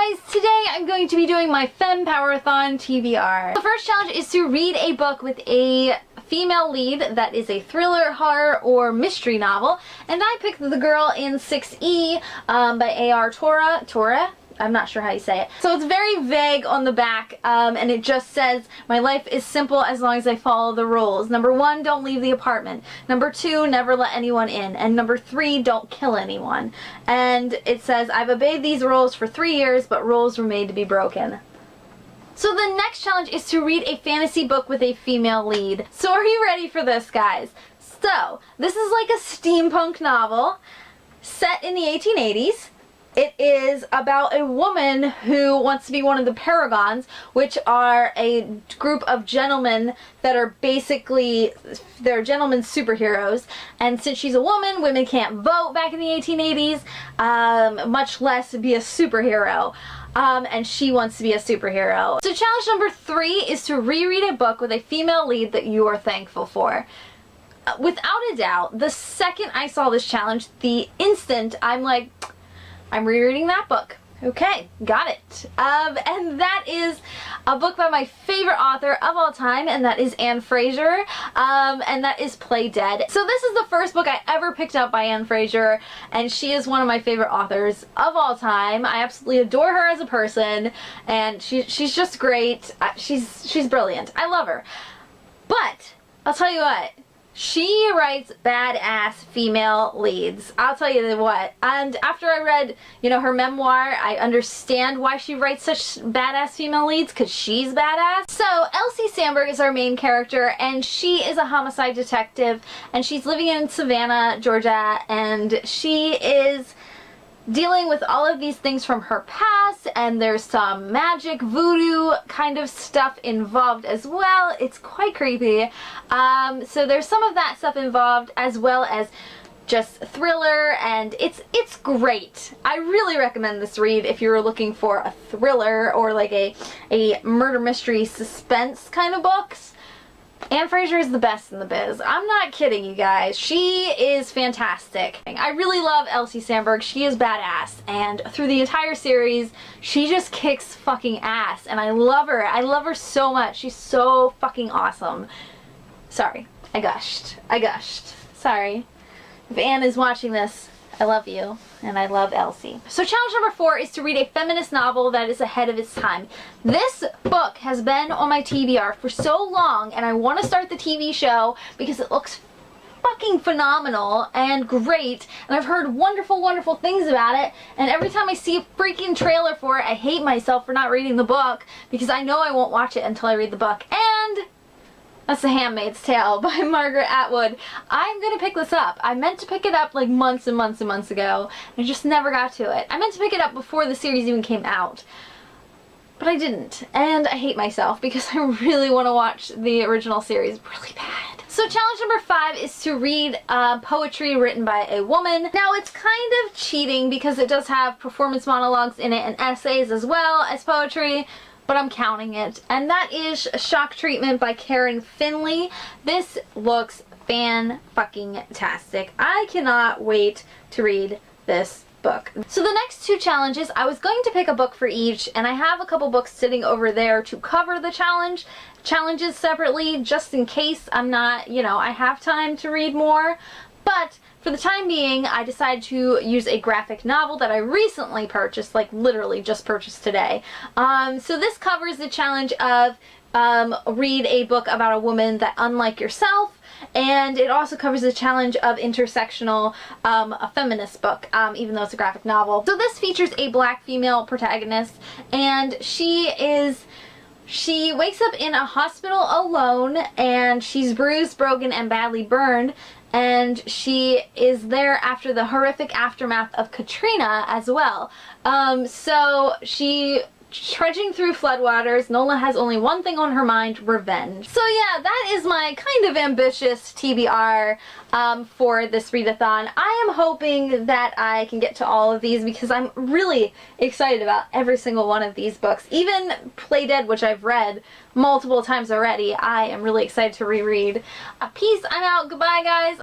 guys, today I'm going to be doing my FemPowerAthon TBR. The first challenge is to read a book with a female lead that is a thriller, horror, or mystery novel, and I picked The Girl in 6E by A.R. Tora? I'm not sure how you say it. So it's very vague on the back, and it just says, my life is simple as long as I follow the rules. Number 1, don't leave the apartment. Number 2, never let anyone in. And number 3, don't kill anyone. And it says, I've obeyed these rules for 3 years, but rules were made to be broken. So the next challenge is to read a fantasy book with a female lead. So are you ready for this, guys? So, this is like a steampunk novel set in the 1880s. It is about a woman who wants to be one of the paragons, which are a group of gentlemen that are basically, they're gentlemen superheroes. And since she's a woman, women can't vote back in the 1880s, much less be a superhero. And she wants to be a superhero. So challenge number 3 is to reread a book with a female lead that you are thankful for. Without a doubt, the second I saw this challenge, the instant I'm like, I'm rereading that book. Okay, got it. And that is a book by my favorite author of all time, and that is Anne Fraser, and that is Play Dead. So this is the first book I ever picked up by Anne Fraser, and she is one of my favorite authors of all time. I absolutely adore her as a person, and she's just great. She's brilliant. I love her. But, I'll tell you what, she writes badass female leads. I'll tell you what. And after I read, her memoir, I understand why she writes such badass female leads, because she's badass. So, Elsie Sandberg is our main character, and she is a homicide detective, and she's living in Savannah, Georgia, and she is dealing with all of these things from her past, and there's some magic voodoo kind of stuff involved as well. It's quite creepy. So there's some of that stuff involved, as well as just thriller, and it's great. I really recommend this read if you're looking for a thriller or like a murder mystery suspense kind of books. Anne Fraser is the best in the biz. I'm not kidding, you guys. She is fantastic. I really love Elsie Sandberg. She is badass, and through the entire series, she just kicks fucking ass, and I love her. I love her so much. She's so fucking awesome. Sorry, I gushed. Sorry. If Anne is watching this, I love you, and I love Elsie. So challenge number 4 is to read a feminist novel that is ahead of its time. This book has been on my TBR for so long, and I want to start the TV show because it looks fucking phenomenal and great, and I've heard wonderful, wonderful things about it, and every time I see a freaking trailer for it, I hate myself for not reading the book because I know I won't watch it until I read the book. And that's The Handmaid's Tale by Margaret Atwood. I'm gonna pick this up. I meant to pick it up like months and months and months ago, and I just never got to it. I meant to pick it up before the series even came out, but I didn't, and I hate myself because I really want to watch the original series really bad. So challenge number 5 is to read poetry written by a woman. Now it's kind of cheating because it does have performance monologues in it and essays as well as poetry, but I'm counting it. And that is Shock Treatment by Karen Finley. This looks fan-fucking-tastic. I cannot wait to read this book. So the next 2 challenges, I was going to pick a book for each, and I have a couple books sitting over there to cover the challenges separately, just in case I'm not, I have time to read more. But for the time being, I decided to use a graphic novel that I recently purchased, like literally just purchased today. So this covers the challenge of read a book about a woman that unlike yourself, and it also covers the challenge of intersectional, a feminist book, even though it's a graphic novel. So this features a black female protagonist, and she wakes up in a hospital alone, and she's bruised, broken, and badly burned. And she is there after the horrific aftermath of Katrina as well. So she trudging through floodwaters. Nola has only one thing on her mind: revenge. So yeah, that is my kind of ambitious TBR for this readathon. I am hoping that I can get to all of these because I'm really excited about every single one of these books. Even Play Dead, which I've read multiple times already, I am really excited to reread. Peace, I'm out. Goodbye, guys.